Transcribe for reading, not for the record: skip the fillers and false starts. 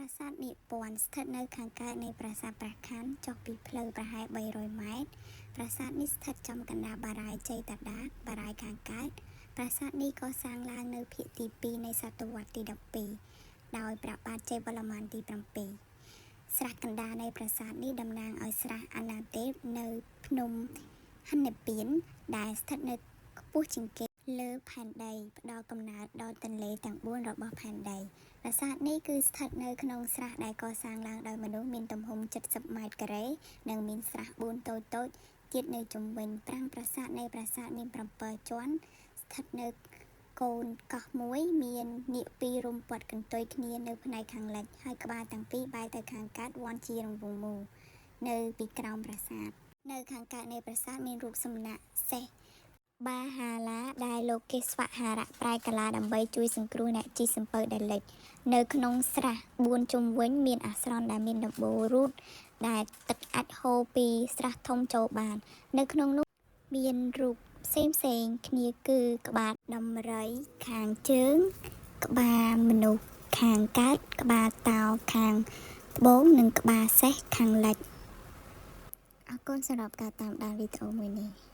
ប្រាសាទនាគពន្ធស្ថិតនៅខាងកើតនៃប្រាសាទព្រះខ័នចុះពីផ្លូវប្រហែល300ម៉ែត្រប្រាសាទនេះស្ថិតចំកណ្ដាលបារាយណ៍ជ័យតាដាតបារាយណ៍ខាងកើតប្រាសាទនេះកសាងឡើងនៅភាគទី2នៃសតវត្សទី12ដោយព្រះបាទជ័យវរ្ម័នទី7ស្រះកណ្ដាលនៃប្រាសាទនេះតំណាងឲ្យស្រះអនាទេពនៅភ្នំហិនពៀនដែលស្ថិតនៅខ្ពស់ជាងគេលើផែនដីផ្ដល់កំណើតដល់ទន្លេទាំង4របស់ផែនដីប្រាសាទនេះគឺស្ថិតនៅក្នុងស្រះដែលកសាងឡើងដោយមនុស្សមានទំហំ70ម៉ែត្រការ៉េនិងមានស្រះ4តូចៗទៀតនៅជុំវិញប្រាង្គប្រាសាទនៃប្រាសាទមាន7ជាន់ស្ថិតនៅកូនកោះមួយមាននាគ2រុំព័ទ្ធកន្ទុយគ្នានៅផ្នែកខាងលិចហើយក្បាលទាំងពីរបែរទៅខាងកើតវាន់ជារង្វង់មូលនៅពីក្រោមប្រាសាទនៅខាងកើតនៃប្រាសាទមានរូបសំណាកសេះបាហាឡាដែលលោកគេស្វៈហារៈប្រែកាឡាដើម្បីជួយសង្គ្រោះអ្នកជិះសំពៅដែលលិចនៅក្នុងស្រះ4ជុំវិញមានអាស្រន់ដែលមានដំបូលរូតដែលទឹកអាចហូរពីស្រះធំចូលបាននៅក្នុងនោះមានរូបផ្សេងគ្នាគឺក្បាលដំរីខាងជើងក្បាលមនុស្សខាងកើតក្បាលតោខាងត្បូងនិងក្បាលសេះខាងលិចអរគុណសម្រាប់ការតាមដានវីដេអូមួយនេះ